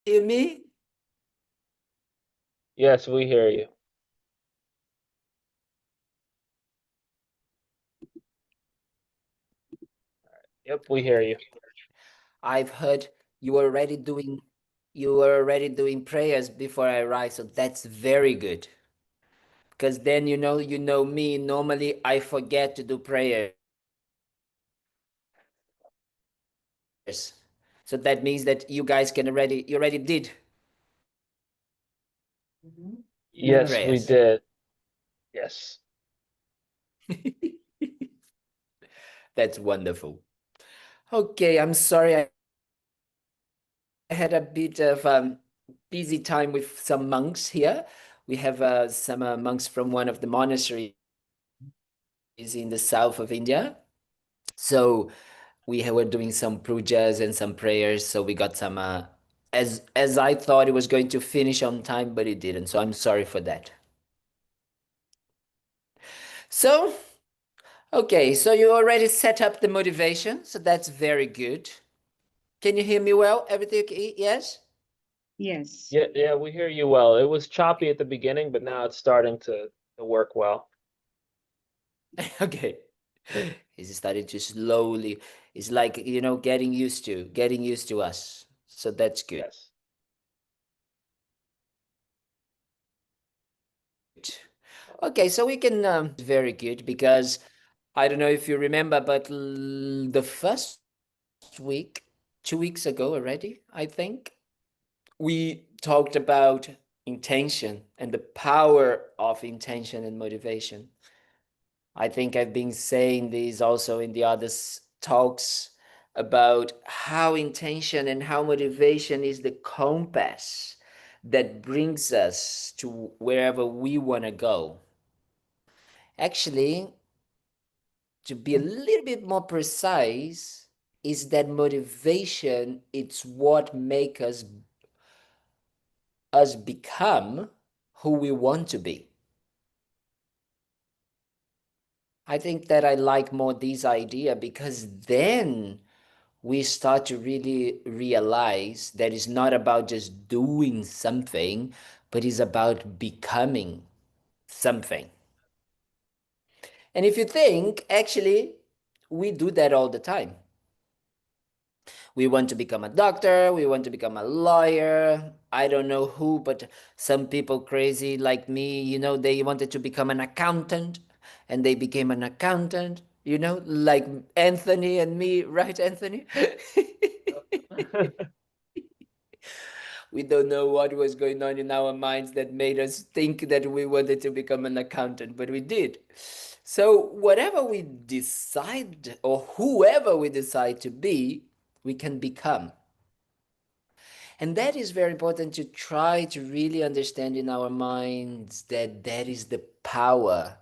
Hear me? Yes, we hear you. Yep, we hear you. I've heard you were already doing prayers before I arrived, so that's very good. Because then you know me, normally I forget to do prayers. So that means that you guys you already did the Yes, we prayers. did. Yes. That's wonderful. Okay, I'm sorry I had a bit of busy time with some monks here. We have some monks from one of the monasteries in the south of India. So were doing some pujas and some prayers. So we got some as I thought it was going to finish on time, but it didn't. So I'm sorry for that. So okay, so you already set up the motivation, so that's very good. Can you hear me well? Everything okay? Yes? Yes. Yeah, yeah, we hear you well. It was choppy at the beginning, but now it's starting to work well. Okay. He's starting to slowly, it's like, getting used to us. So that's good. Yes. Okay, so we can, very good because I don't know if you remember, but the first week, 2 weeks ago already, I think, we talked about intention and the power of intention and motivation. I think I've been saying this also in the other talks about how intention and how motivation is the compass that brings us to wherever we want to go. Actually, to be a little bit more precise, is that motivation, it's what makes us become who we want to be. I think that I like more this idea because then we start to really realize that it's not about just doing something, but it's about becoming something. And if you think, actually, we do that all the time. We want to become a doctor, we want to become a lawyer. I don't know who, but some people crazy like me, they wanted to become an accountant and they became an accountant, like Anthony and me, right, Anthony? We don't know what was going on in our minds that made us think that we wanted to become an accountant, but we did. So, whatever we decide or whoever we decide to be, we can become. And that is very important to try to really understand in our minds that that is the power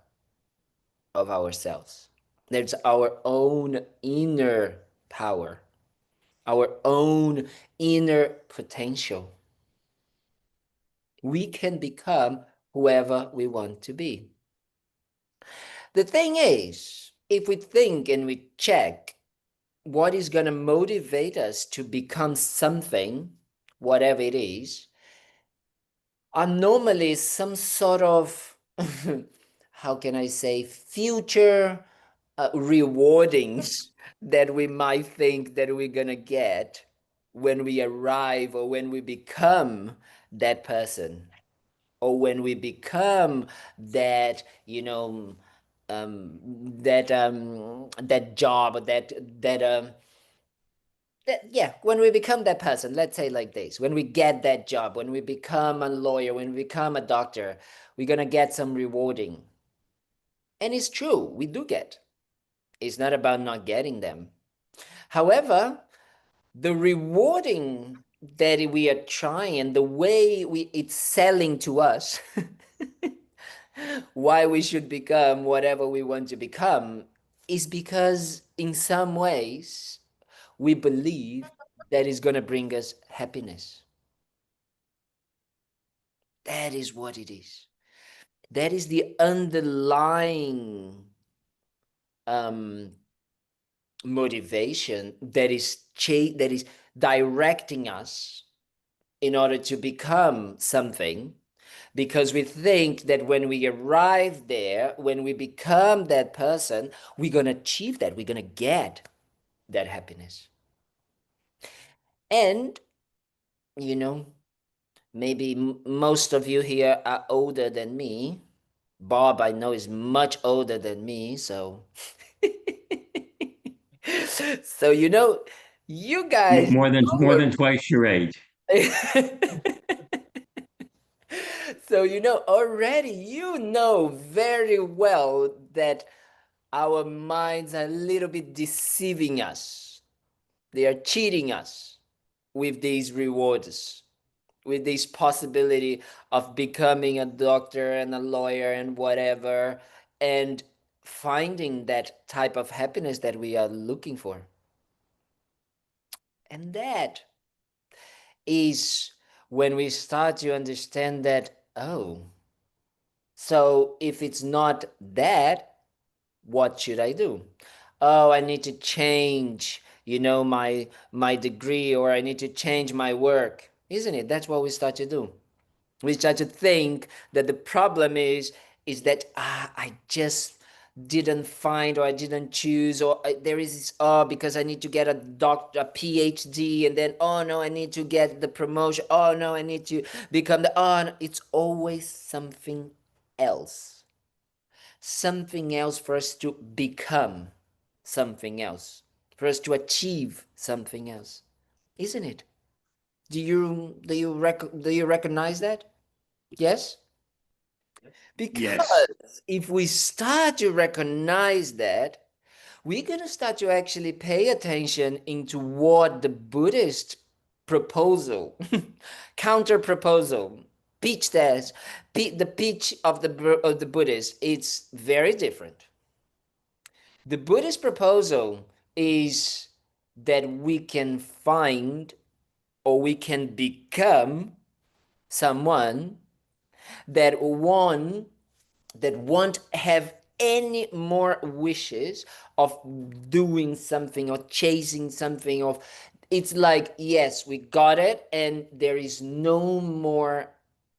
of ourselves. That's our own inner power, our own inner potential. We can become whoever we want to be. The thing is, if we think and we check what is going to motivate us to become something, whatever it is, are normally some sort of, how can I say, future rewardings that we might think that we're going to get when we arrive or when we become that person or when we become that that job or yeah, when we become that person, let's say like this, when we get that job, when we become a lawyer, when we become a doctor, we're gonna get some rewarding. And it's true, we do get. It's not about not getting them. However, the rewarding that we are trying and the way it's selling to us why we should become whatever we want to become is because in some ways we believe that is going to bring us happiness. That is what it is. That is the underlying um, motivation that is directing us in order to become something, because we think that when we arrive there, when we become that person, we're going to achieve that, we're going to get that happiness. And, you know, maybe most of you here are older than me. Bob, I know, is much older than me, so so you guys More than twice your age. so already very well that our minds are a little bit deceiving us. They are cheating us with these rewards, with this possibility of becoming a doctor and a lawyer and whatever, and finding that type of happiness that we are looking for. And that is when we start to understand that, oh, so if it's not that, what should I do? Oh, I need to change, my degree, or I need to change my work. Isn't it? That's what we start to do. We start to think that the problem is that I just didn't find, or I didn't choose, or there is this, oh, because I need to get a PhD, and then, oh no, I need to get the promotion, oh no, I need to become the, oh no. It's always something else for us to become something else, for us to achieve something else, isn't it? Do you recognize that? Yes. Yes. Because if we start to recognize that, we're going to start to actually pay attention into what the Buddhist proposal, counter proposal, pitch test, the pitch of the Buddhist, it's very different. The Buddhist proposal is that we can find, or we can become someone that won't have any more wishes of doing something or chasing something of. It's like, yes, we got it, and there is no more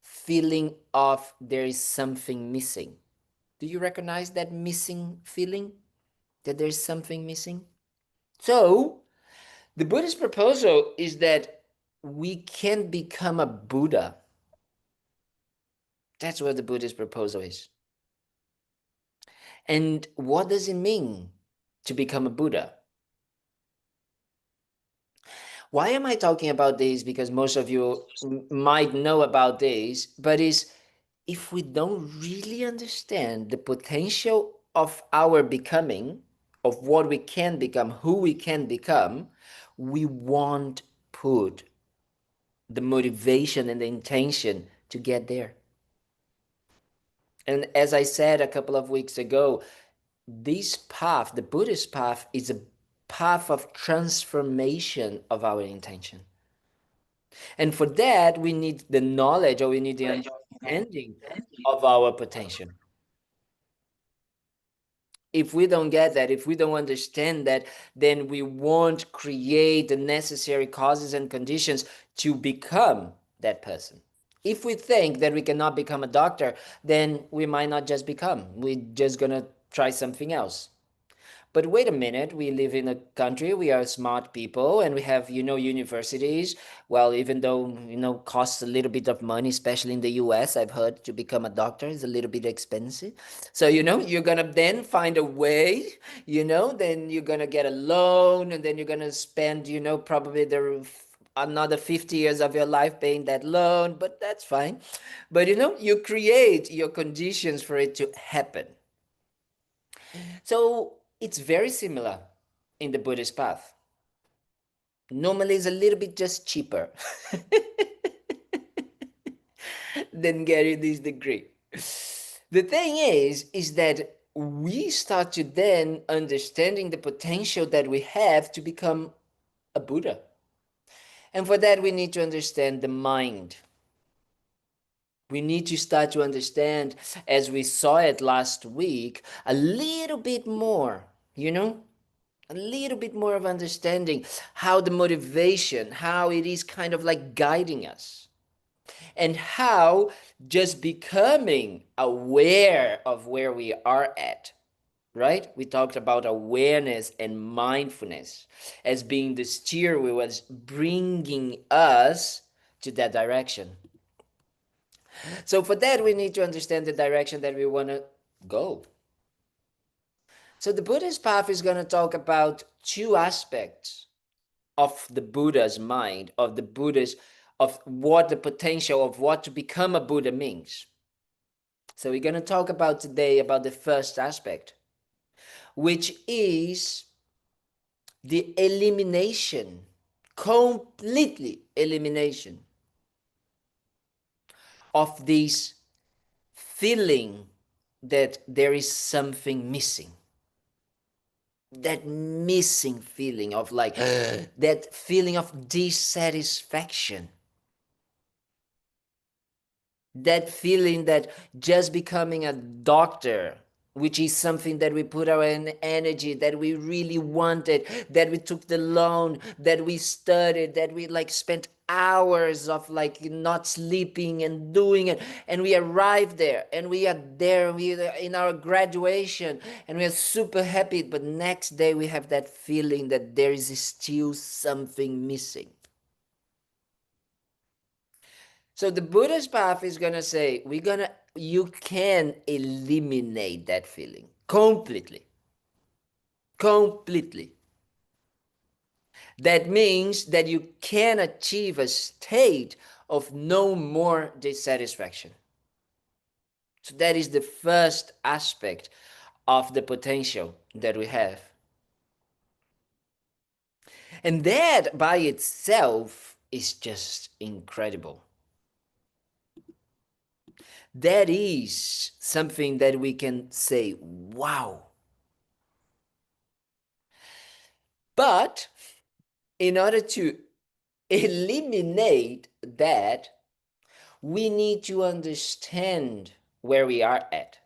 feeling of there is something missing. Do you recognize that missing feeling, that there's something missing? So the Buddhist proposal is that we can become a Buddha. That's what the Buddhist proposal is. And what does it mean to become a Buddha? Why am I talking about this? Because most of you might know about this, but is if we don't really understand the potential of our becoming, of what we can become, who we can become, we won't put the motivation and the intention to get there. And as I said a couple of weeks ago, this path, the Buddhist path, is a path of transformation of our intention. And for that, we need the knowledge, or we need the understanding of our potential. If we don't get that, if we don't understand that, then we won't create the necessary causes and conditions to become that person. If we think that we cannot become a doctor, then we might not just become. We're just going to try something else. But wait a minute, we live in a country, we are smart people, and we have, universities. Well, even though, costs a little bit of money, especially in the US, I've heard to become a doctor is a little bit expensive. So, you're gonna then find a way, then you're gonna get a loan, and then you're gonna spend, probably another 50 years of your life paying that loan, but that's fine. But, you create your conditions for it to happen. So it's very similar in the Buddhist path. Normally, it's a little bit just cheaper than getting this degree. The thing is that we start to then understanding the potential that we have to become a Buddha. And for that, we need to understand the mind. We need to start to understand, as we saw it last week, a little bit more, a little bit more of understanding how the motivation, how it is kind of like guiding us, and how just becoming aware of where we are at, right? We talked about awareness and mindfulness as being the steer wheel, was bringing us to that direction. So for that, we need to understand the direction that we want to go. So the Buddhist path is going to talk about two aspects of the Buddha's mind, of the Buddha's, of what the potential of what to become a Buddha means. So we're going to talk about today about the first aspect, which is the elimination, completely elimination of this feeling that there is something missing. That missing feeling of like, that feeling of dissatisfaction. That feeling that just becoming a doctor, which is something that we put our energy, that we really wanted, that we took the loan, that we studied, that we like spent hours of like not sleeping and doing it, and we arrived there, and we are there, we are in our graduation, and we are super happy, but next day we have that feeling that there is still something missing. So the Buddhist path is going to say, you can eliminate that feeling completely. Completely. That means that you can achieve a state of no more dissatisfaction. So that is the first aspect of the potential that we have. And that by itself is just incredible. That is something that we can say, wow. But in order to eliminate that, we need to understand where we are at.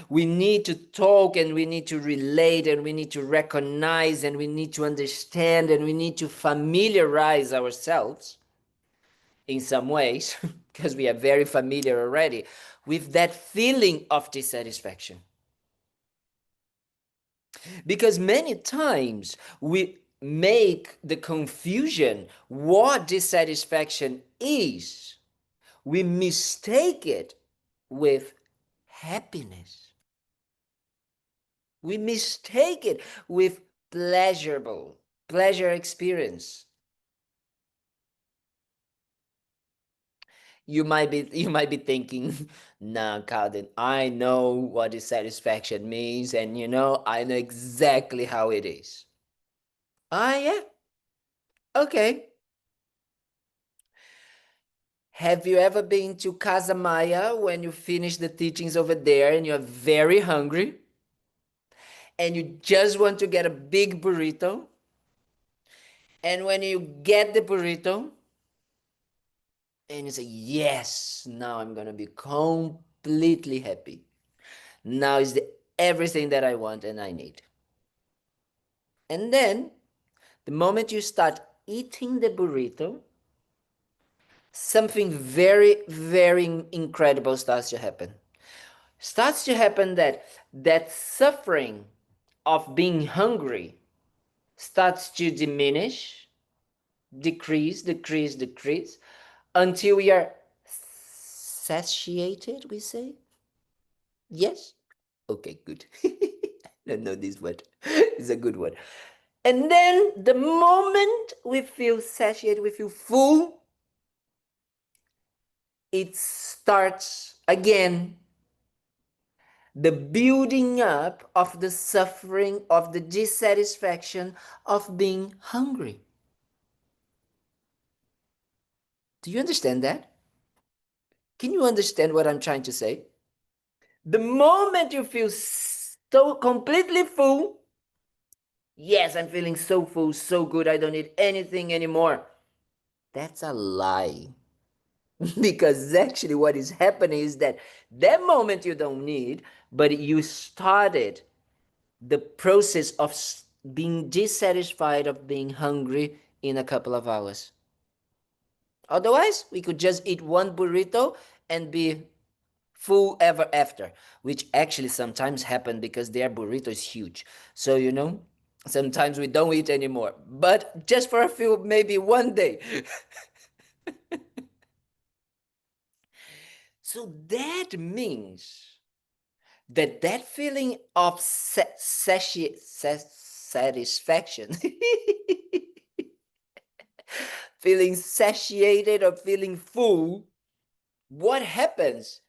We need to talk, and we need to relate, and we need to recognize, and we need to understand, and we need to familiarize ourselves in some ways, because we are very familiar already, with that feeling of dissatisfaction. Because many times we make the confusion what dissatisfaction is. We mistake it with happiness. We mistake it with pleasure experience. You might be thinking, nah, Kalden, I know what dissatisfaction means, and I know exactly how it is. Ah, yeah. Okay. Have you ever been to Casa Maya when you finish the teachings over there and you're very hungry and you just want to get a big burrito? And when you get the burrito and you say, yes, now I'm going to be completely happy. Now is everything that I want and I need. And then the moment you start eating the burrito, something very, very incredible starts to happen. That suffering of being hungry starts to diminish, decrease, until we are satiated, we say? Yes? Okay, good. I don't know this word. It's a good word. And then the moment we feel satiated, we feel full, it starts again the building up of the suffering, of the dissatisfaction of being hungry. Do you understand that? Can you understand what I'm trying to say? The moment you feel so completely full, yes, I'm feeling so full, so good, I don't need anything anymore. That's a lie. Because actually what is happening is that moment you don't need, but you started the process of being dissatisfied of being hungry in a couple of hours. Otherwise, we could just eat one burrito and be full ever after, which actually sometimes happen because their burrito is huge. So, sometimes we don't eat anymore, but just for a few, maybe one day. So that means that feeling of satisfaction, feeling satiated or feeling full, what happens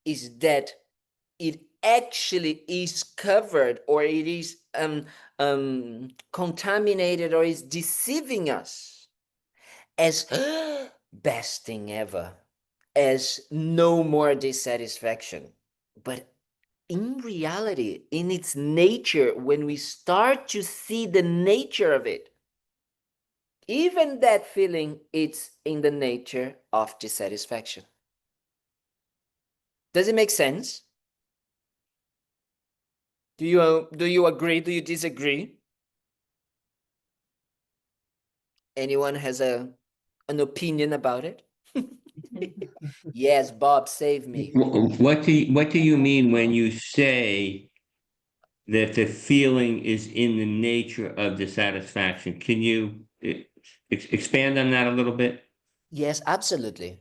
is that it actually is covered, or it is contaminated, or is deceiving us as best thing ever, as no more dissatisfaction. But in reality, in its nature, when we start to see the nature of it, even that feeling, it's in the nature of dissatisfaction. Does it make sense? Do you agree? Do you disagree? Anyone has an opinion about it? Yes, Bob, save me. What do you mean when you say that the feeling is in the nature of dissatisfaction? Can you expand on that a little bit? Yes, absolutely.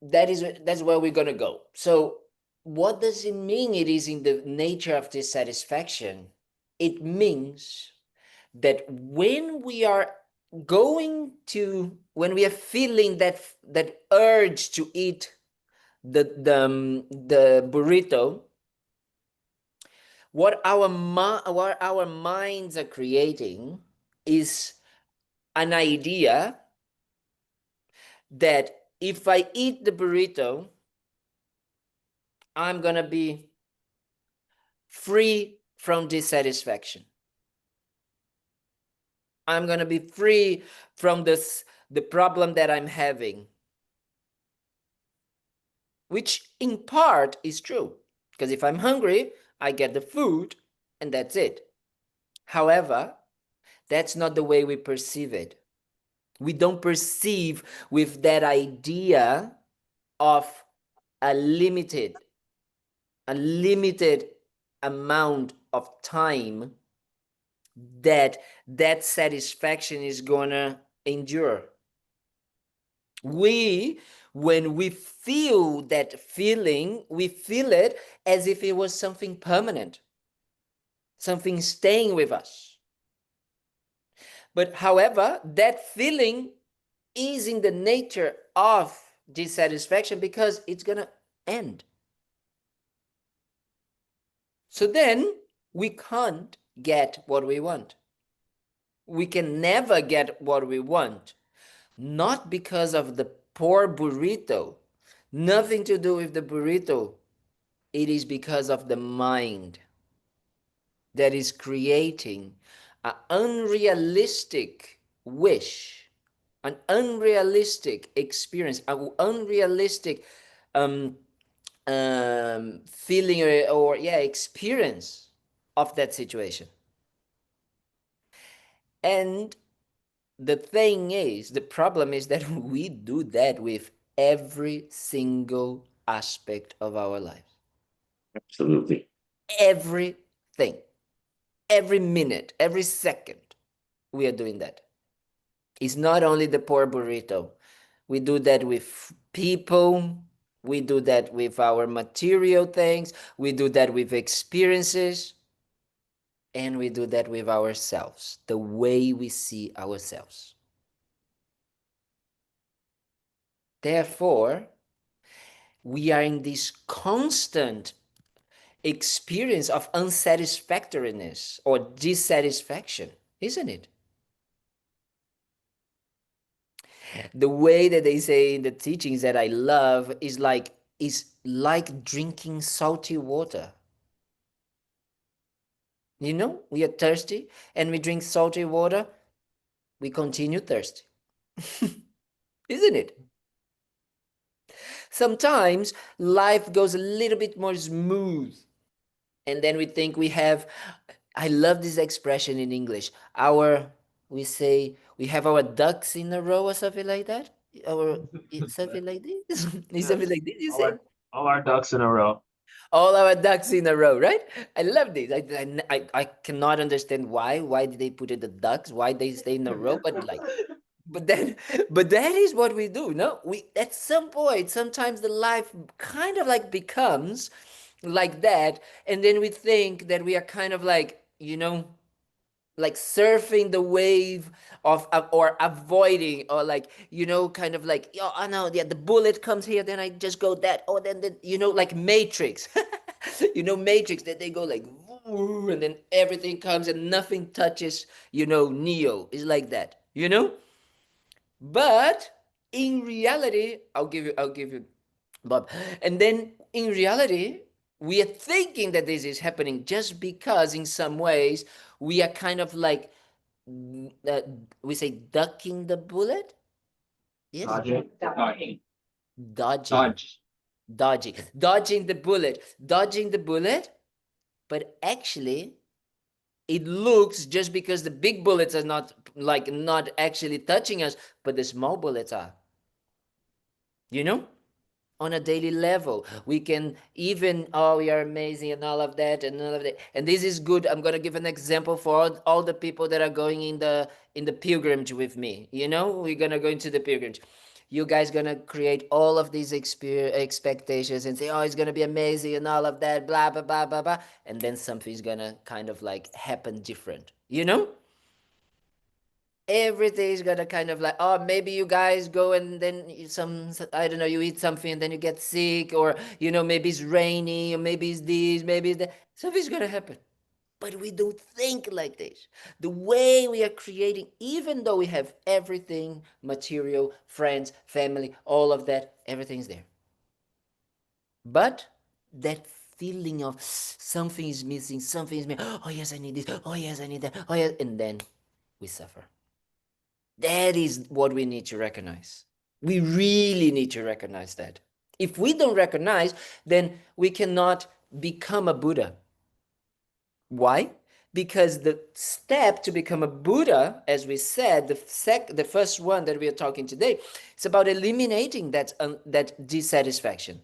That's where we're gonna go. So, what does it mean? It is in the nature of dissatisfaction. It means that when we are when we are feeling that urge to eat the burrito, what our minds are creating is an idea that if I eat the burrito, I'm gonna be free from dissatisfaction. I'm gonna be free from the problem that I'm having, which in part is true, because if I'm hungry, I get the food and that's it. However, that's not the way we perceive it. We don't perceive with that idea of a limited amount of time that satisfaction is gonna endure. When we feel that feeling, we feel it as if it was something permanent, something staying with us. But however, that feeling is in the nature of dissatisfaction because it's gonna end. So then we can't get what we want. We can never get what we want, not because of the poor burrito, nothing to do with the burrito. It is because of the mind that is creating an unrealistic wish, an unrealistic experience, an unrealistic um, feeling or experience of that situation. And the problem is that we do that with every single aspect of our lives. Absolutely. Everything, every minute, every second, we are doing that. It's not only the poor burrito. We do that with people. We do that with our material things. We do that with experiences. And we do that with ourselves, the way we see ourselves. Therefore, we are in this constant experience of unsatisfactoriness or dissatisfaction, isn't it? The way that they say in the teachings that I love is like drinking salty water. We are thirsty and we drink salty water, we continue thirsty. Isn't it? Sometimes life goes a little bit more smooth, and then we think we have I love this expression in English. We say we have our ducks in a row or something like that. Or something like this. Is something Yes. like this you All say? all our ducks in a row. All our ducks in a row, right? I love this. I cannot understand why. Why did they put it the ducks? Why they stay in a row? But like, but then, but that is what we do. No, we at some point, sometimes the life kind of like becomes like that, and then we think that we are kind of like, like surfing the wave of or avoiding, or like, kind of like, oh, I know, yeah, the bullet comes here, then I just go that, or then like Matrix. Matrix, that they go like woo, and then everything comes and nothing touches. Neo is like that. But in reality, I'll give you, Bob. And then in reality, we are thinking that this is happening just because in some ways we are kind of like, uh, we say ducking the bullet. Yes. Dodging. Dodging. Dodging the bullet. Dodging the bullet. But actually, it looks, just because the big bullets are not actually touching us, but the small bullets are. You know? On a daily level, we can even, oh, we are amazing and all of that and all of that. And this is good. I'm going to give an example for all the people that are going in the pilgrimage with me. We're going to go into the pilgrimage. You guys going to create all of these expectations and say, oh, it's going to be amazing and all of that, blah blah blah blah blah, and then something's going to kind of like happen different. Everything's gonna kind of like, oh, maybe you guys go and then I don't know, you eat something and then you get sick, or maybe it's rainy, or maybe it's this, maybe it's that. Something's gonna happen. But we don't think like this. The way we are creating, even though we have everything, material, friends, family, all of that, everything's there. But that feeling of something is missing, something is missing. Oh yes, I need this. Oh yes, I need that. Oh yes, and then we suffer. That is what we need to recognize. We really need to recognize that. If we don't recognize, then we cannot become a Buddha. Why? Because the step to become a Buddha, as we said, the first one that we are talking today, it's about eliminating that dissatisfaction.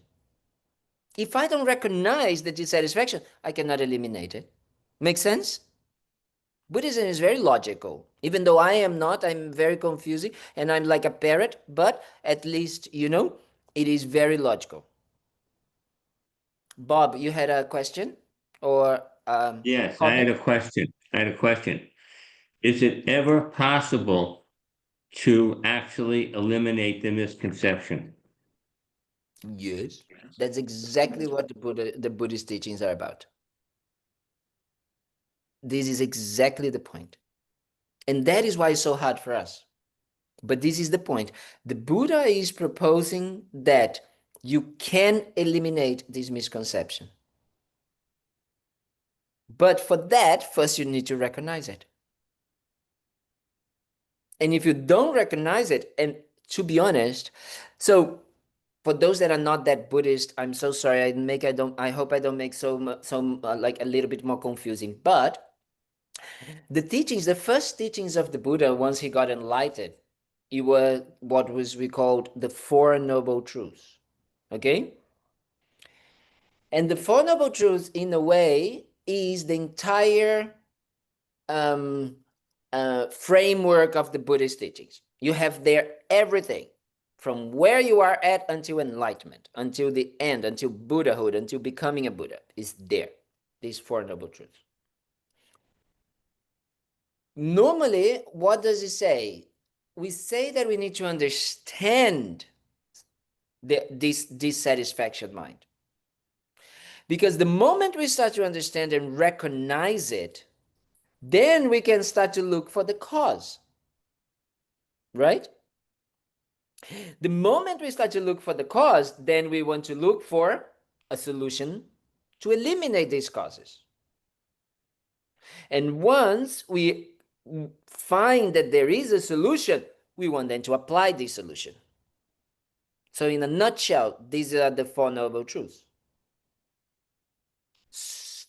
If I don't recognize the dissatisfaction, I cannot eliminate it. Make sense? Buddhism is very logical. Even though I am not, I'm very confusing and I'm like a parrot, but at least, it is very logical. Bob, you had a question or Yes, I had comment? a question. Is it ever possible to actually eliminate the misconception? Yes. That's exactly what the Buddhist teachings are about. This is exactly the point. And that is why it's so hard for us. But this is the point. The Buddha is proposing that you can eliminate this misconception. But for that, first you need to recognize it. And if you don't recognize it, and to be honest, so for those that are not that Buddhist, I'm so sorry. I hope I don't make like a little bit more confusing. But the first teachings of the Buddha, once he got enlightened, it was what was we called the Four Noble Truths. Okay? And the Four Noble Truths, in a way, is the entire um, framework of the Buddhist teachings. You have there everything from where you are at until enlightenment, until the end, until Buddhahood, until becoming a Buddha is there. These Four Noble Truths. Normally, what does it say? We say that we need to understand this dissatisfaction mind. Because the moment we start to understand and recognize it, then we can start to look for the cause. Right? The moment we start to look for the cause, then we want to look for a solution to eliminate these causes. And once we find that there is a solution, we want then to apply this solution. So in a nutshell, these are the Four Noble Truths.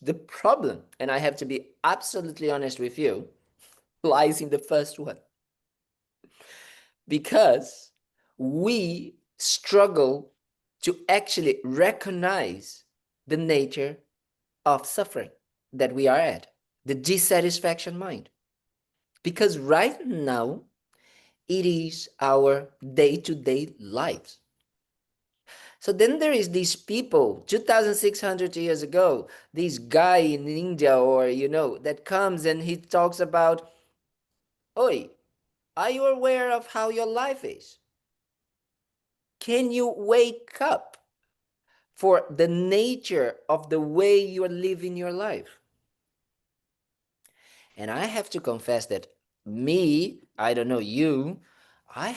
The problem, and I have to be absolutely honest with you, lies in the first one. Because we struggle to actually recognize the nature of suffering that we are at, the dissatisfaction mind. Because right now, it is our day-to-day lives. So then there is these people 2,600 years ago, this guy in India or, that comes and he talks about, Oi, are you aware of how your life is? Can you wake up for the nature of the way you are living your life? And I have to confess that I don't know you, I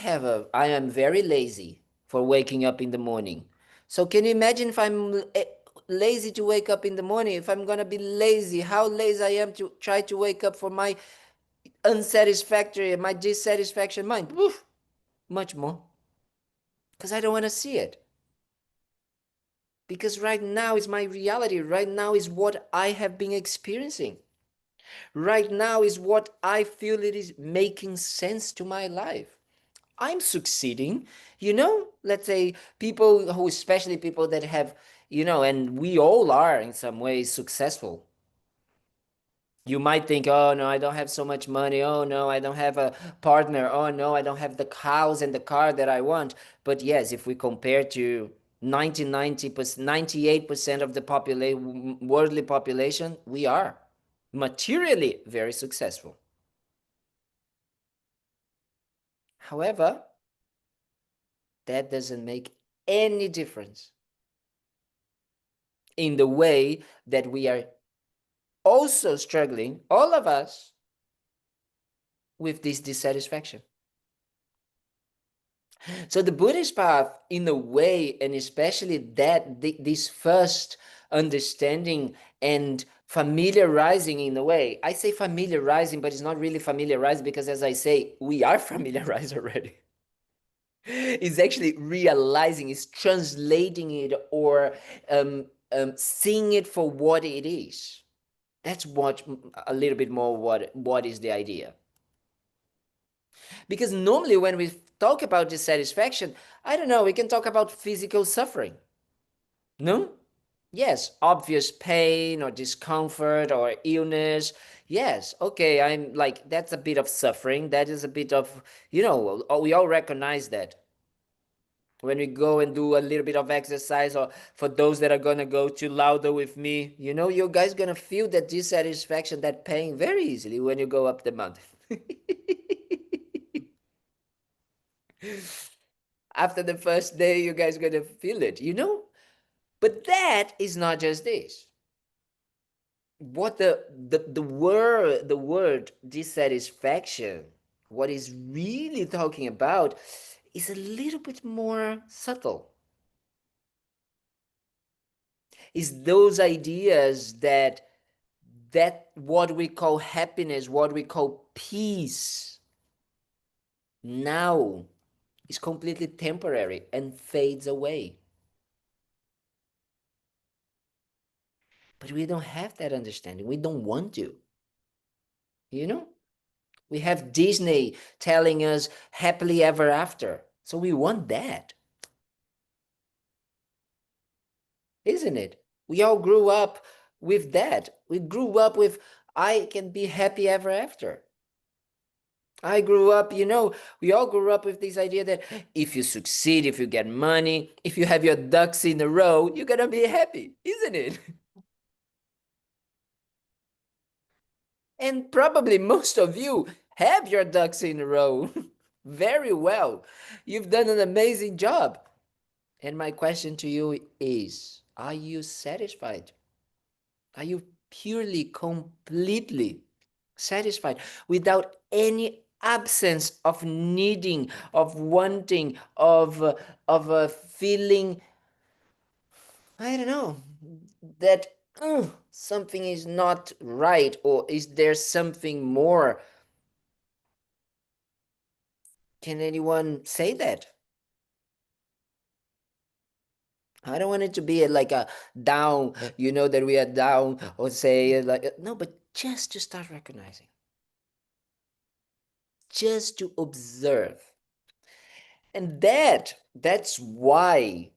am very lazy for waking up in the morning. So can you imagine if I'm lazy to wake up in the morning, if I'm going to be lazy, how lazy I am to try to wake up for my unsatisfactory, my dissatisfaction mind? Oof, much more. Because I don't want to see it. Because right now is my reality. Right now is what I have been experiencing. Right now is what I feel it is making sense to my life. I'm succeeding, let's say people who, especially people that have, and we all are in some ways successful. You might think, oh no, I don't have so much money. Oh no, I don't have a partner. Oh no, I don't have the house and the car that I want. But yes, if we compare to 90%, 98% of the worldly population, we are materially very successful. However, that doesn't make any difference in the way that we are also struggling, all of us, with this dissatisfaction. So the Buddhist path, in a way, and especially this first understanding and familiarizing in a way, I say familiarizing, but it's not really familiarized because, as I say, we are familiarized already. It's actually realizing, it's translating it or seeing it for what it is. That's what a little bit more what is the idea. Because normally when we talk about dissatisfaction, I don't know, we can talk about physical suffering. No? Yes, obvious pain or discomfort or illness. Yes, okay, I'm like, that's a bit of suffering. That is a bit of, we all recognize that. When we go and do a little bit of exercise, or for those that are going to go to louder with me, you guys going to feel that dissatisfaction, that pain very easily when you go up the mountain. After the first day, you guys are going to feel it, But that is not just this. What the word dissatisfaction, what is really talking about is a little bit more subtle. Is those ideas that what we call happiness, what we call peace, now is completely temporary and fades away. But we don't have that understanding. We don't want to. We have Disney telling us happily ever after. So we want that. Isn't it? We all grew up with that. We grew up with, I can be happy ever after. I grew up, we all grew up with this idea that if you succeed, if you get money, if you have your ducks in a row, you're going to be happy, isn't it? And probably most of you have your ducks in a row very well. You've done an amazing job. And my question to you is, are you satisfied? Are you purely, completely satisfied without any absence of needing, of wanting, of a feeling, I don't know, that something is not right, or is there something more? Can anyone say that? I don't want it to be like a down, that we are down, or say like, no, but just to start recognizing, just to observe. And that's why,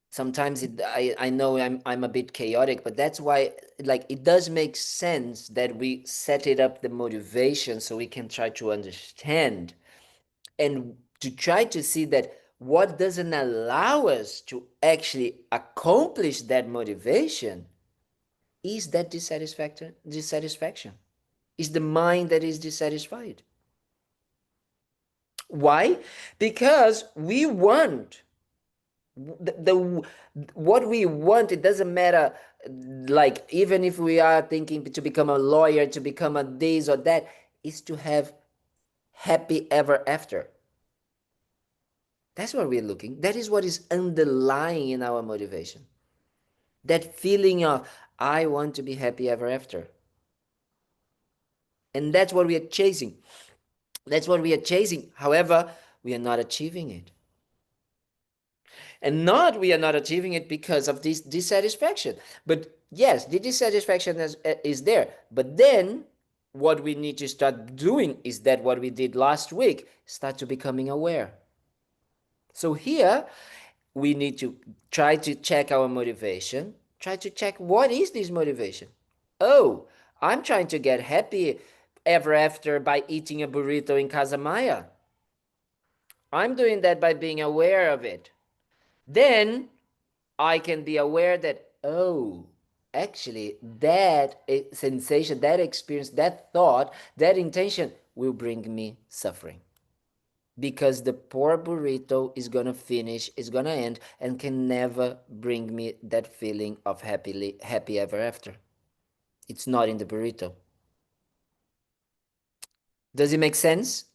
sometimes I know I'm a bit chaotic, but that's why, like, it does make sense that we set it up the motivation so we can try to understand and to try to see that what doesn't allow us to actually accomplish that motivation is that dissatisfaction, is the mind that is dissatisfied. Why? Because we want the what we want. It doesn't matter, like, even if we are thinking to become a lawyer, to become a this or that, is to have happy ever after. That's what we're looking. That is what is underlying in our motivation. That feeling of, I want to be happy ever after. And that's what we are chasing. That's what we are chasing. However, we are not achieving it. And not we are not achieving it because of this dissatisfaction. But yes, the dissatisfaction is there. But then what we need to start doing is that what we did last week, start to becoming aware. So here we need to try to check our motivation, try to check what is this motivation. Oh, I'm trying to get happy ever after by eating a burrito in Casamaya. I'm doing that by being aware of it. Then I can be aware that, oh, actually, that sensation, that experience, that thought, that intention will bring me suffering. Because the poor burrito is gonna finish, is gonna end, and can never bring me that feeling of happy ever after. It's not in the burrito. Does it make sense?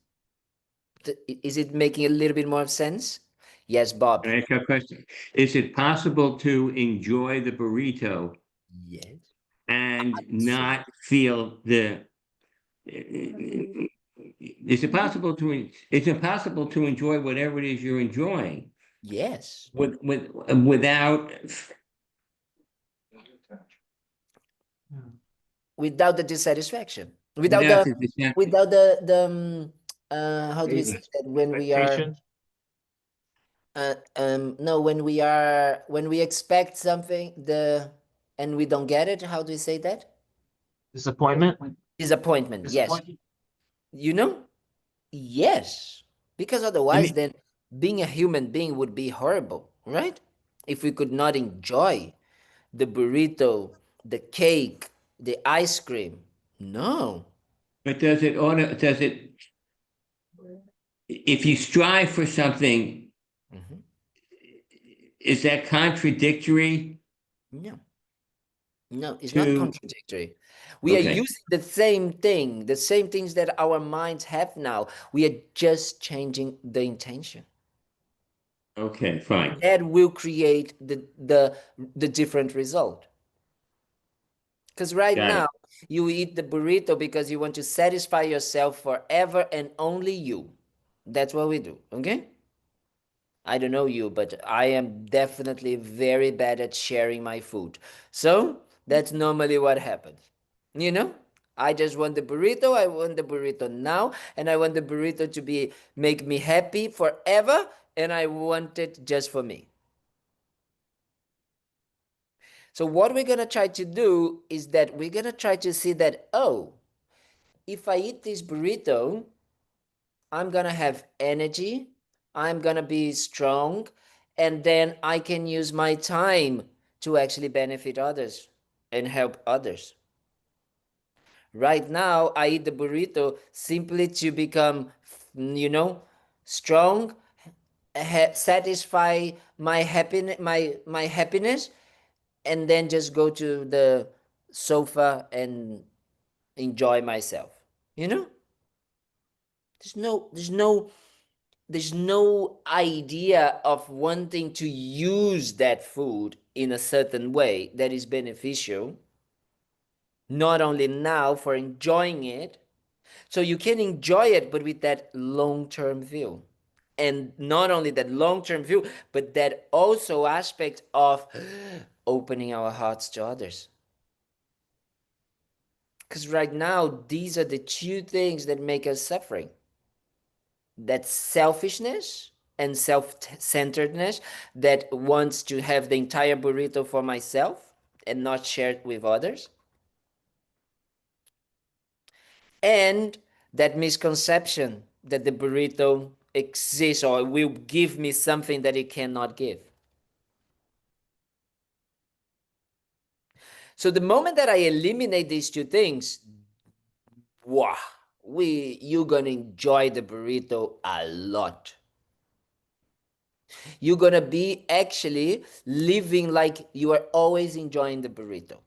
Is it making a little bit more sense? Yes, Bob. Can I ask you a question? Is it possible to enjoy the burrito Yes. and So, not feel the? Is it possible to? It's impossible to enjoy whatever it is you're enjoying yes. without. Without the dissatisfaction, without Without the the deception. without the how do we say that when we are Expectation, no, when we expect something, and we don't get it, how do we say that? disappointment. Disappointment. Yes. You know? Yes. Because I otherwise, mean, then being a human being would be horrible, right? If we could not enjoy the burrito, the cake, the ice cream. No. but does it, if you strive for something, Mhm. is that contradictory No. No, it's not to, contradictory. We are okay, using the same things that our minds have now. We are just changing the intention. okay, fine, That will create the different result. Because right got it. now, you eat the burrito because you want to satisfy yourself forever and only you. That's what we do, okay? I don't know you, but I am definitely very bad at sharing my food. So that's normally what happens. You know? I just want the burrito. I want the burrito now, and I want the burrito to be make me happy forever, and I want it just for me. So what we're gonna try to do is that we're gonna try to see that, oh, if I eat this burrito, I'm gonna have energy, I'm gonna be strong, and then I can use my time to actually benefit others and help others. Right now, I eat the burrito simply to become, strong, satisfy my happiness, and then just go to the sofa and enjoy myself. You know, there's no, there's no there's no idea of wanting to use that food in a certain way that is beneficial, not only now for enjoying it. So you can enjoy it, but with that long term view. And not only that long-term view, but that also aspect of opening our hearts to others. Because right now, these are the two things that make us suffering. That selfishness and self-centeredness that wants to have the entire burrito for myself and not share it with others. And that misconception that the burrito exists or will give me something that it cannot give. So the moment that I eliminate these two things, wow, you're gonna enjoy the burrito a lot. You're gonna be actually living like you are always enjoying the burrito.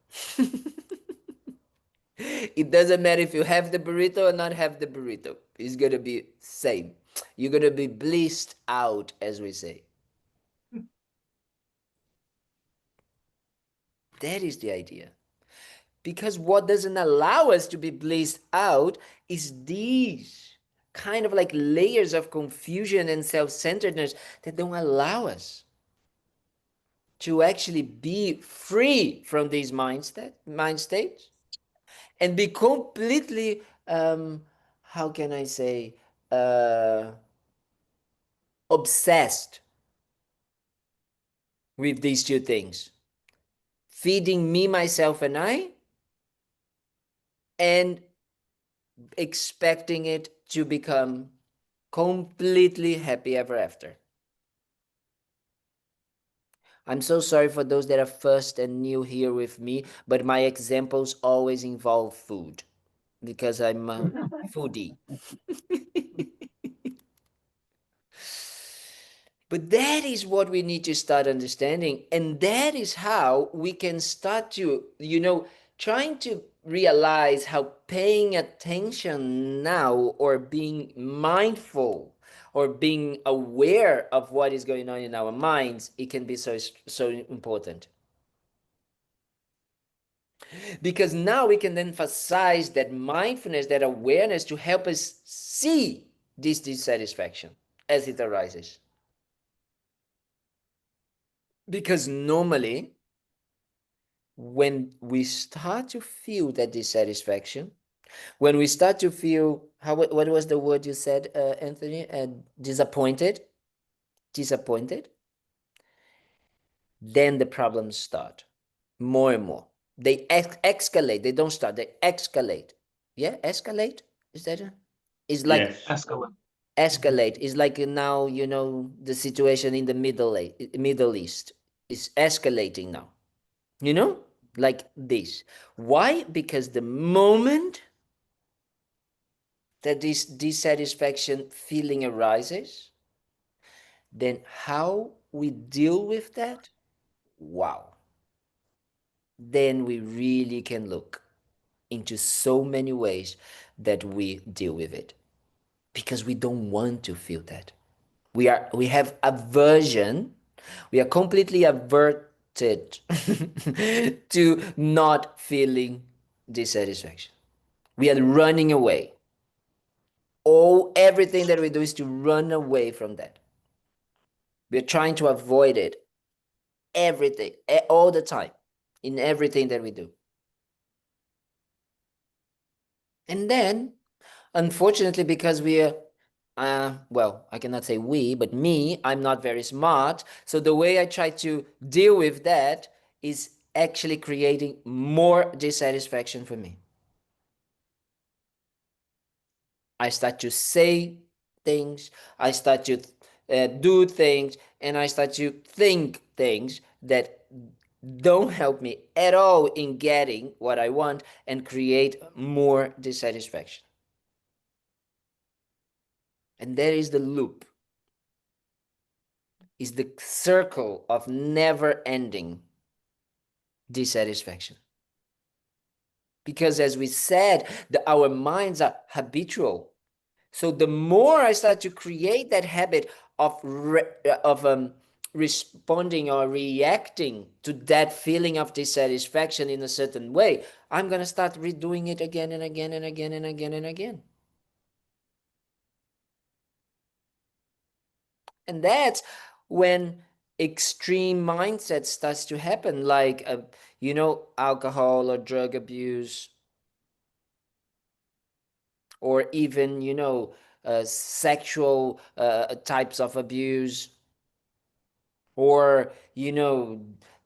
It doesn't matter if you have the burrito or not have the burrito. It's gonna be same. You're gonna be blissed out, as we say. That is the idea. Because what doesn't allow us to be blissed out is these kind of like layers of confusion and self-centeredness that don't allow us to actually be free from these mind states and be completely, how can I say, obsessed with these two things. Feeding me, myself, and I, and expecting it to become completely happy ever after. I'm so sorry for those that are first and new here with me, but my examples always involve food because I'm a foodie. But that is what we need to start understanding. And that is how we can start to, trying to realize how paying attention now or being mindful or being aware of what is going on in our minds, it can be so important. Because now we can emphasize that mindfulness, that awareness to help us see this dissatisfaction as it arises. Because normally, when we start to feel that dissatisfaction, when we start to feel, what was the word you said, Anthony? Disappointed, then the problems start more and more. They escalate. They don't start. They escalate. Yeah, escalate. Is that it? It's like Yes. escalate. It's like now the situation in the Middle East is escalating now. Like this. Why? Because the moment that this dissatisfaction feeling arises, then how we deal with that, wow, then we really can look into so many ways that we deal with it, because we don't want to feel that. We have aversion. We are completely averted to not feeling dissatisfaction. We are running away. Everything that we do is to run away from that. We're trying to avoid it. Everything, all the time, in everything that we do. And then, unfortunately, because we are, well, I cannot say we, but me, I'm not very smart. So the way I try to deal with that is actually creating more dissatisfaction for me. I start to say things, I start to do things, and I start to think things that don't help me at all in getting what I want and create more dissatisfaction. And there is the loop, is the circle of never ending dissatisfaction. Because as we said, our minds are habitual. So the more I start to create that habit of responding or reacting to that feeling of dissatisfaction in a certain way, I'm going to start redoing it again and again and again and again and again. And that's when extreme mindset starts to happen, like, alcohol or drug abuse, or even, sexual types of abuse, or,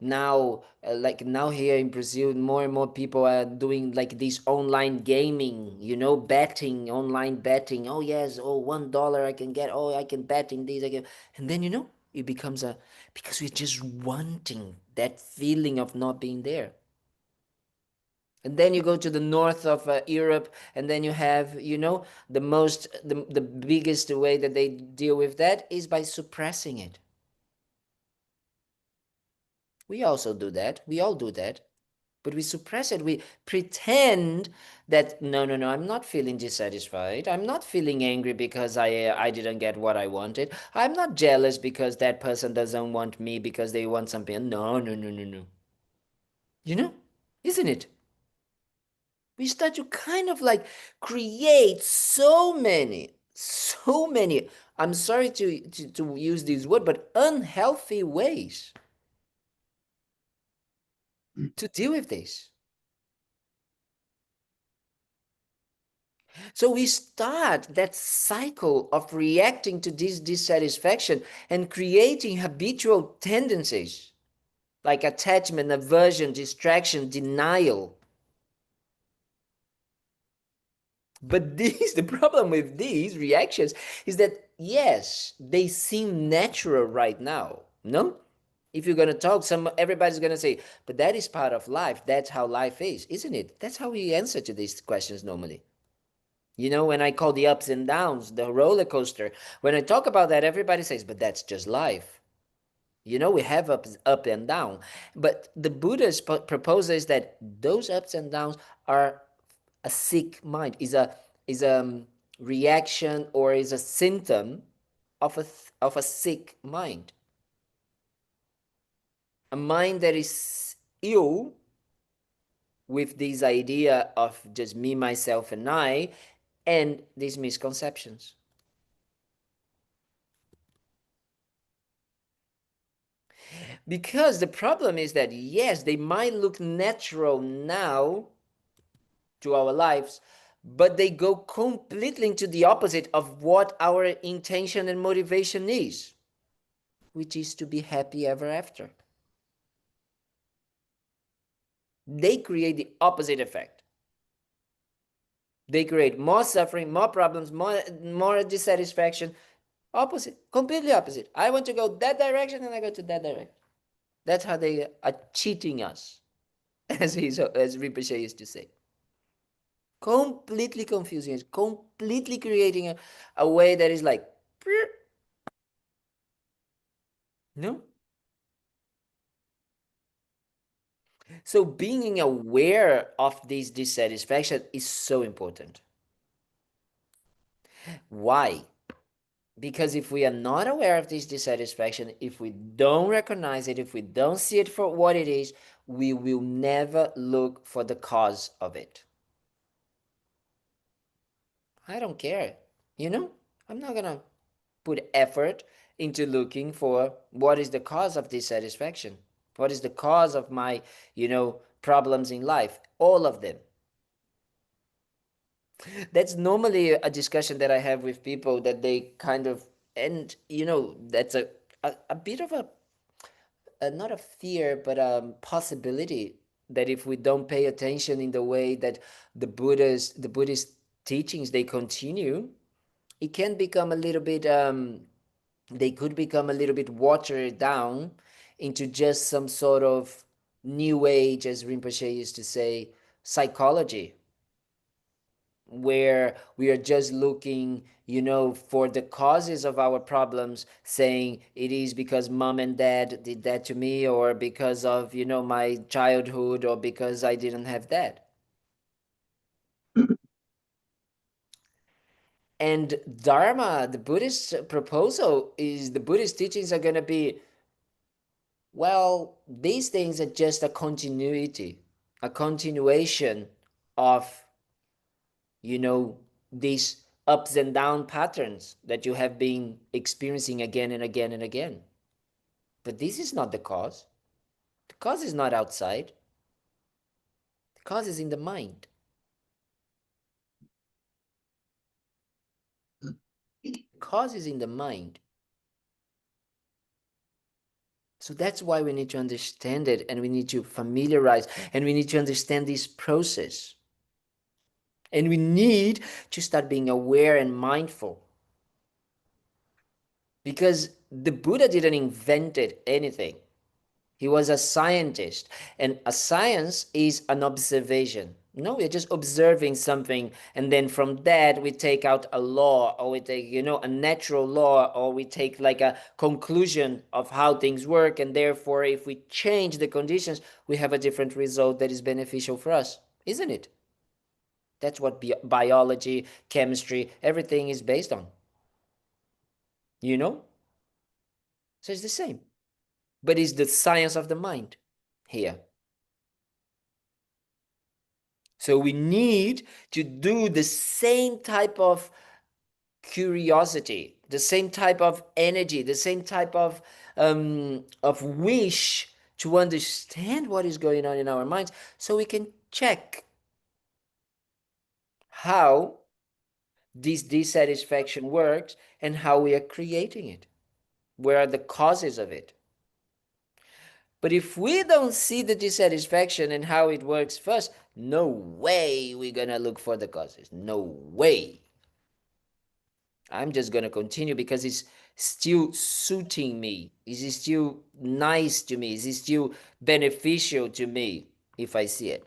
now, like now here in Brazil, more and more people are doing like this online gaming, betting, online betting. Oh yes, oh $1 I can get, oh I can bet in this, I can. And then, it becomes because we're just wanting that feeling of not being there. And then you go to the north of Europe, and then you have, the biggest way that they deal with that is by suppressing it. We also do that. We all do that. But we suppress it. We pretend that, no, no, no, I'm not feeling dissatisfied. I'm not feeling angry because I didn't get what I wanted. I'm not jealous because that person doesn't want me because they want something. No, no, no, no, no. You know? Isn't it? We start to kind of like create so many, I'm sorry to use this word, but unhealthy ways to deal with this. So we start that cycle of reacting to this dissatisfaction and creating habitual tendencies like attachment, aversion, distraction, denial. But the problem with these reactions is that, yes, they seem natural right now. No? If you're going to talk, everybody's going to say, but that is part of life. That's how life is, isn't it? That's how we answer to these questions normally. When I call the ups and downs, the roller coaster, when I talk about that, everybody says, but that's just life. We have up and down. But the Buddhist proposes that those ups and downs are a sick mind, is a reaction or is a symptom of a sick mind. A mind that is ill with this idea of just me, myself, and I, and these misconceptions. Because the problem is that, yes, they might look natural now to our lives, but they go completely into the opposite of what our intention and motivation is, which is to be happy ever after. They create the opposite effect. They create more suffering, more problems, more dissatisfaction. Opposite, completely opposite. I want to go that direction and I go to that direction. That's how they are cheating us, as Rinpoche used to say. Completely confusing us, completely creating a way that is like, no. So being aware of this dissatisfaction is so important. Why? Because if we are not aware of this dissatisfaction, if we don't recognize it, if we don't see it for what it is, we will never look for the cause of it. I don't care. I'm not going to put effort into looking for what is the cause of dissatisfaction. What is the cause of my, problems in life? All of them. That's normally a discussion that I have with people that they kind of, and that's a bit of not a fear, but a possibility that if we don't pay attention in the way that the Buddhist teachings they continue, it can become a little bit they could become a little bit watered down into just some sort of new age, as Rinpoche used to say, psychology, where we are just looking, for the causes of our problems, saying it is because mom and dad did that to me, or because of, my childhood, or because I didn't have that. And Dharma, the Buddhist proposal is the Buddhist teachings are going to be, well, these things are just a continuity, a continuation of, this ups and down patterns that you have been experiencing again and again and again. But this is not the cause. The cause is not outside. The cause is in the mind. The cause is in the mind. So that's why we need to understand it, and we need to familiarize, and we need to understand this process. And we need to start being aware and mindful. Because the Buddha didn't invent anything. He was a scientist, and a science is an observation. No, we're just observing something, and then from that we take out a law, or we take, a natural law, or we take like a conclusion of how things work, and therefore if we change the conditions, we have a different result that is beneficial for us, isn't it? That's what biology, chemistry, everything is based on. So it's the same, but it's the science of the mind here. So we need to do the same type of curiosity, the same type of energy, the same type of wish to understand what is going on in our minds, so we can check how this dissatisfaction works and how we are creating it. Where are the causes of it? But if we don't see the dissatisfaction and how it works first, no way we're going to look for the causes. No way. I'm just going to continue because it's still suiting me. It's still nice to me. It's still beneficial to me if I see it.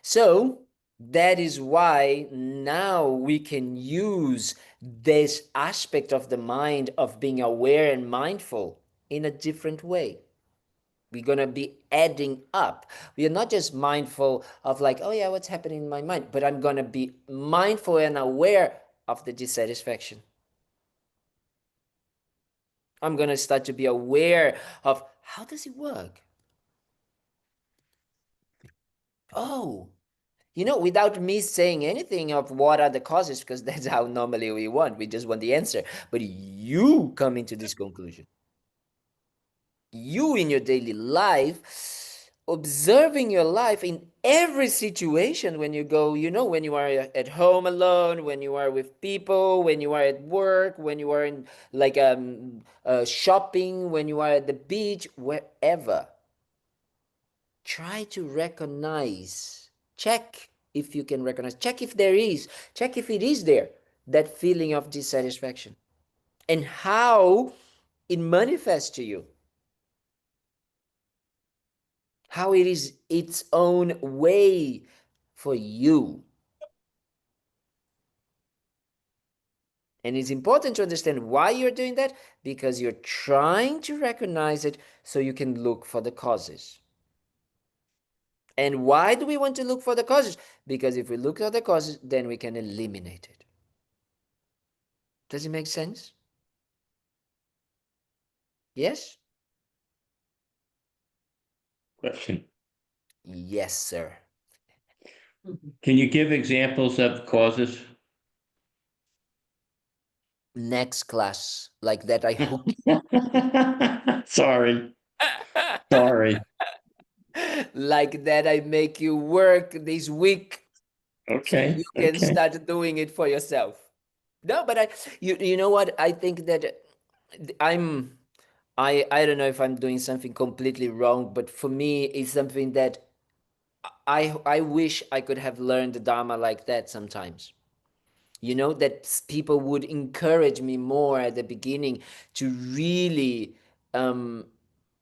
So that is why now we can use this aspect of the mind of being aware and mindful in a different way. We're going to be adding up. We are not just mindful of like, oh yeah, what's happening in my mind, but I'm going to be mindful and aware of the dissatisfaction. I'm going to start to be aware of how does it work? Oh, without me saying anything of what are the causes, because that's how normally we want. We just want the answer. But you coming to this conclusion. You in your daily life, observing your life in every situation, when you go, when you are at home alone, when you are with people, when you are at work, when you are in like shopping, when you are at the beach, wherever. Try to recognize, check if you can recognize, check if it is there, that feeling of dissatisfaction, and how it manifests to you. How it is its own way for you. And it's important to understand why you're doing that, because you're trying to recognize it so you can look for the causes. And why do we want to look for the causes? Because if we look at the causes, then we can eliminate it. Does it make sense? Yes? Question. Yes, sir. Can you give examples of causes? Next class, like that I hook. Sorry. Sorry. Like that I make you work this week so Okay. you can Okay. start doing it for yourself. No, but you know what? I think that I don't know if I'm doing something completely wrong, but for me, it's something that I wish I could have learned the Dharma like that sometimes. That people would encourage me more at the beginning to really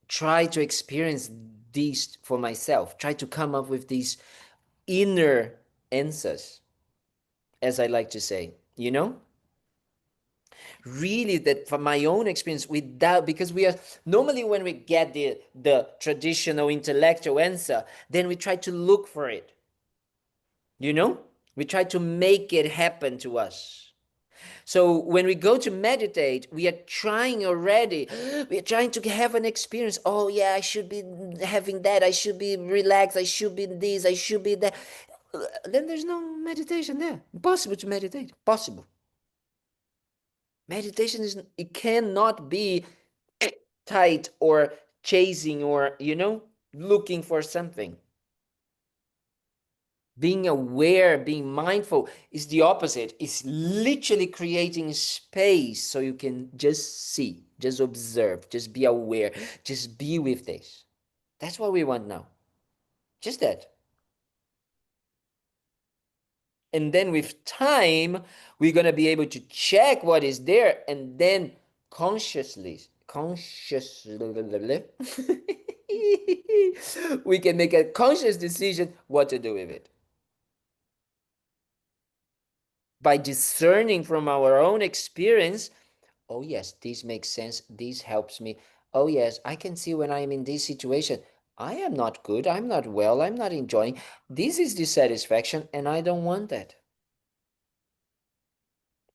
try to experience these for myself, try to come up with these inner answers, as I like to say, really, that from my own experience, without, because we are normally, when we get the traditional intellectual answer, then we try to look for it, we try to make it happen to us. So when we go to meditate, we are trying already, we are trying to have an experience. Oh yeah, I should be having that, I should be relaxed, I should be this, I should be that. then there's no meditation there. Impossible to meditate. Possible. Meditation is, it cannot be tight or chasing or, looking for something. Being aware, being mindful is the opposite. It's literally creating space so you can just see, just observe, just be aware, just be with this. That's what we want now. Just that. And then with time, we're going to be able to check what is there and then consciously, we can make a conscious decision what to do with it. By discerning from our own experience, oh yes, this makes sense, this helps me. Oh yes, I can see when I'm in this situation, I am not good, I'm not well, I'm not enjoying. This is dissatisfaction, and I don't want that.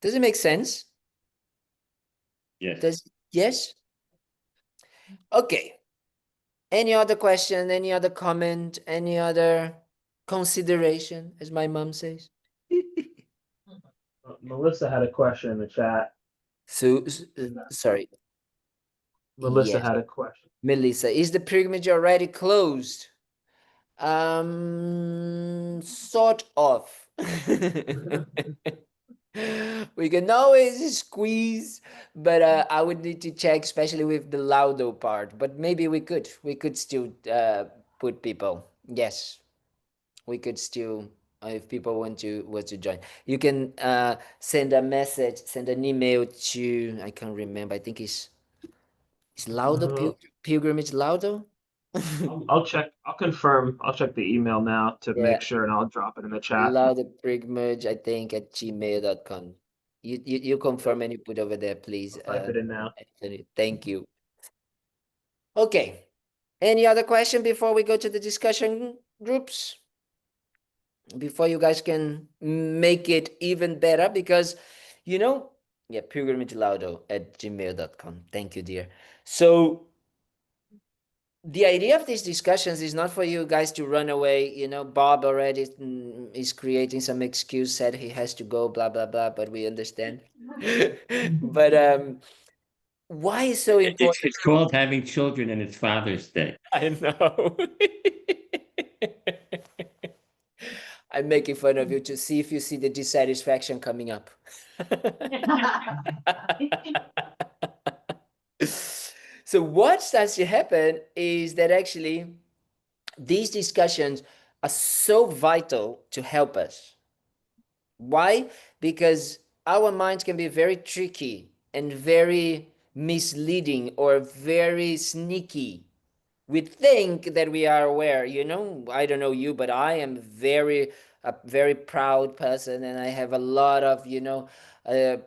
Does it make sense? Yes. Yes? Okay. Any other question, any other comment, any other consideration, as my mom says? Melissa had a question in the chat. So, sorry. Melissa Yes. had a question. Melissa, is the pilgrimage already closed? Sort of. We can always squeeze, but I would need to check, especially with the Laudo part. But maybe we could still put people. Yes, we could still, if people want to join. You can send a message, send an email to, I can't remember. I think it's Laudo Pilgrimage Laudo. I'll check. I'll confirm. I'll check the email now to Yeah. make sure, and I'll drop it in the chat. Loudpilgrimage, I think, at gmail.com. You confirm and you put over there, please. I'll type it in now. Anthony. Thank you. Okay. Any other question before we go to the discussion groups? Before you guys can make it even better, because, yeah, pilgrimage laudo at gmail.com. Thank you, dear. So the idea of these discussions is not for you guys to run away. Bob already is creating some excuse, said he has to go, blah, blah, blah, but we understand. But why is so important? It's called having children and it's Father's Day. I know. I'm making fun of you to see if you see the dissatisfaction coming up. So what starts to happen is that actually these discussions are so vital to help us. Why? Because our minds can be very tricky and very misleading or very sneaky. We think that we are aware, I don't know you, but I am a very proud person, and I have a lot of,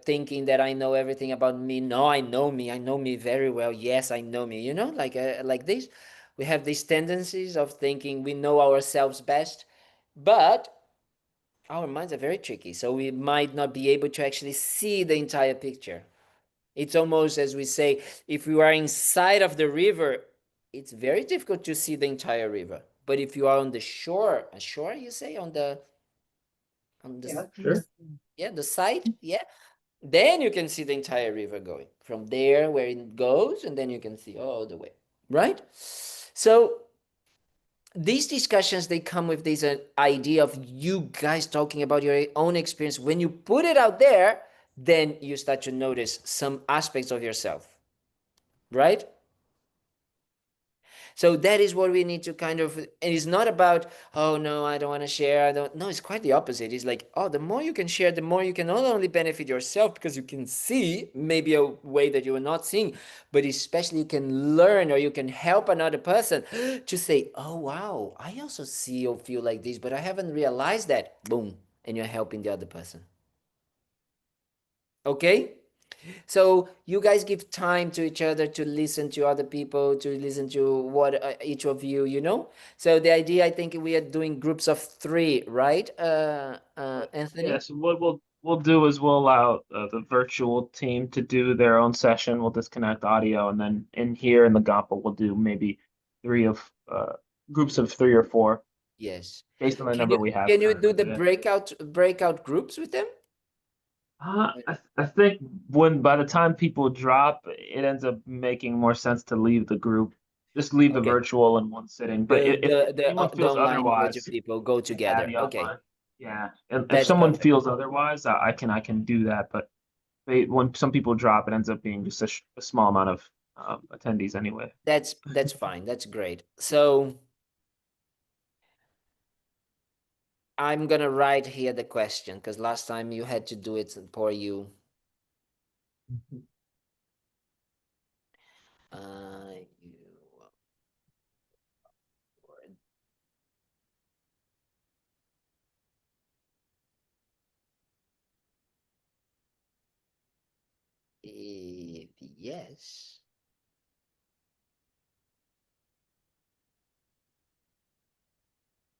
thinking that I know everything about me. No, I know me very well. Yes, I know me, like this. We have these tendencies of thinking we know ourselves best, but our minds are very tricky, so we might not be able to actually see the entire picture. It's almost as we say, if you are inside of the river, it's very difficult to see the entire river. But if you are on the shore, you say Yeah, sure. yeah, the side, yeah, then you can see the entire river going from there where it goes, and then you can see all the way, right? So these discussions, they come with this idea of you guys talking about your own experience. When you put it out there, then you start to notice some aspects of yourself, right? So that is what we need to kind of, and it's not about, oh no, I don't want to share. I don't. No, it's quite the opposite. It's like, oh, the more you can share, the more you can not only benefit yourself because you can see maybe a way that you are not seeing, but especially you can learn or you can help another person to say, oh wow, I also see or feel like this, but I haven't realized that. Boom, and you're helping the other person. Okay? So you guys give time to each other to listen to other people, to listen to what each of you. So the idea, I think we are doing groups of 3, right, Anthony? Yeah. So what we'll do is we'll allow the virtual team to do their own session. We'll disconnect audio, and then in here in the Gompa, we'll do maybe groups of 3 or 4. Yes. based on the Can number you we have can you do currently the today. breakout groups with them? I think when by the time people drop, it ends up making more sense to leave the group, just leave the Okay. virtual in one sitting. But if anyone The feels online virtual otherwise, people go you can add together. the Okay, online. Yeah, and if that's someone perfect. feels otherwise, I can do that. But when some people drop, it ends up being just a small amount of attendees anyway. That's fine. That's great. So I'm gonna write here the question because last time you had to do it for you. You if yes.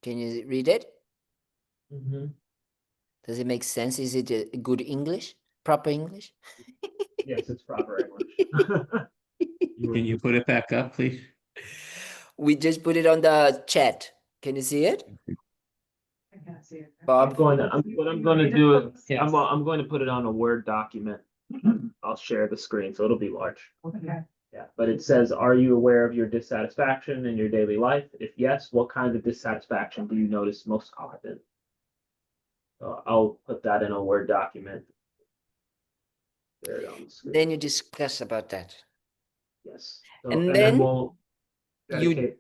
Can you read it? Does it make sense? Is it a good English? Proper English? Yes, it's proper English. Can you put it back up, please? We just put it on the chat. Can you see it? I can't see it. Bob? What I'm going to do is I'm going to put it on a Word document. I'll share the screen, so it'll be large. Okay. Yeah, but it says, are you aware of your dissatisfaction in your daily life? If yes, what kind of dissatisfaction do you notice most often? I'll put that in a Word document. There it on the screen. Then you discuss about that. Yes. And then then we'll you dedicate.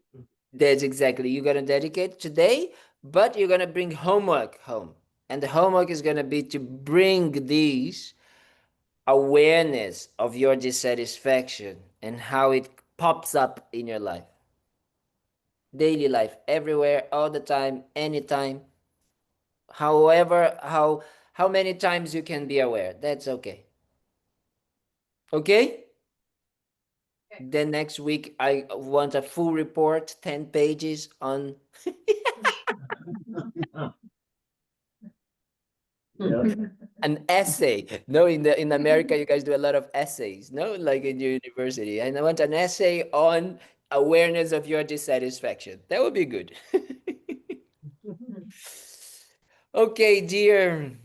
That's exactly. You're gonna dedicate today, but you're gonna bring homework home. And the homework is gonna be to bring these awareness of your dissatisfaction and how it pops up in your life. Daily life, everywhere, all the time, anytime. However, how many times you can be aware. That's okay. Okay? Then next week I want a full report, 10 pages on Yeah. an essay. No, in America you guys do a lot of essays, no? Like in your university. And I want an essay on awareness of your dissatisfaction. That would be good. Okay, dear.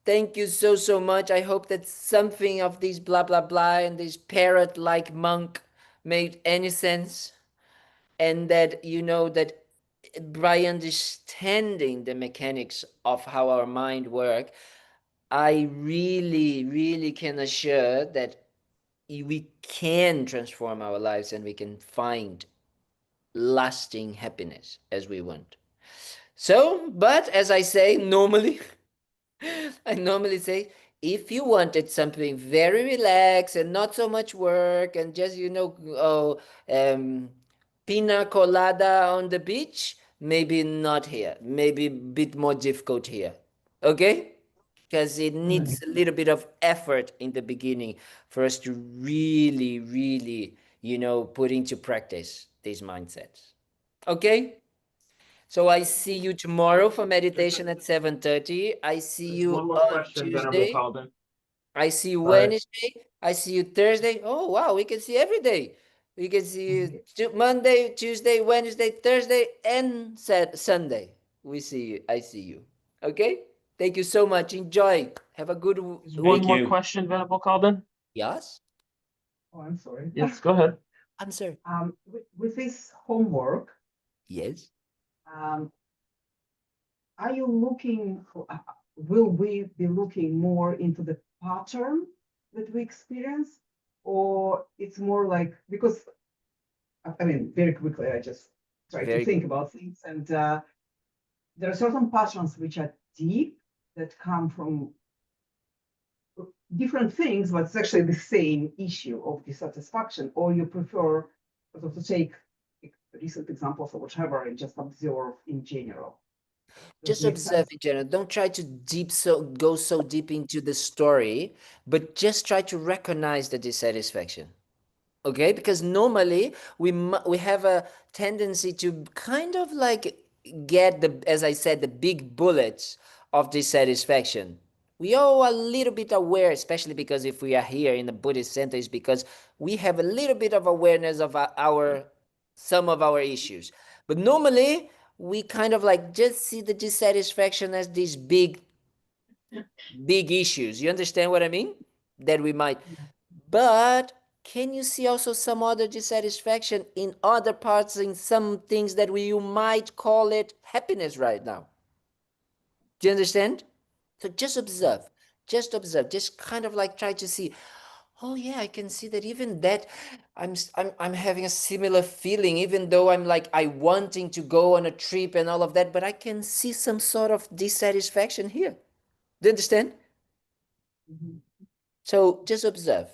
Thank you so much. I hope that something of this blah blah blah and this parrot-like monk made any sense. And that you know that by understanding the mechanics of how our mind work, I really can assure that we can transform our lives and we can find lasting happiness as we want. So, but as I say, normally, I normally say, if you wanted something very relaxed and not so much work and just, pina colada on the beach, maybe not here. Maybe a bit more difficult here. Okay? Because it needs a little bit of effort in the beginning for us to really, put into practice these mindsets. Okay? So I see you tomorrow for meditation at 7:30. I see There's you one more on question, Venerable Tuesday. Kalden. I see you All right. Wednesday. I see you Thursday. Oh, wow. We can see every day. We can see you Monday, Tuesday, Wednesday, Thursday, and Sunday. We see you. I see you. Okay? Thank you so much. Enjoy. Have a good There's one week. Thank more you. question, Venerable Kalden. Yes? Oh, I'm sorry. Yes, go ahead. Answer. With this homework, Yes. um, are you looking for, will we be looking more into the pattern that we experience? Or it's more like, because, I mean, very quickly, I just try to Very think good. about things. And there are certain patterns which are deep that come from different things, but it's actually the same issue of dissatisfaction, or you prefer sort of to take recent examples or whatever and just observe in general. Does Just it make observe sense? in general. Don't try to go so deep into the story, but just try to recognize the dissatisfaction. Okay, because normally we have a tendency to kind of like get the, as I said, the big bullets of dissatisfaction. We are a little bit aware, especially because if we are here in the Buddhist center, is because we have a little bit of awareness of our some of our issues. But normally we kind of like just see the dissatisfaction as these big issues. You understand what I mean? That we might, but can you see also some other dissatisfaction in other parts, in some things that you might call it happiness right now? Do you understand? So just observe, just kind of like try to see, oh yeah, I can see that even that I'm having a similar feeling, even though I'm like I wanting to go on a trip and all of that, but I can see some sort of dissatisfaction here. Do you understand? Mhm. So just observe.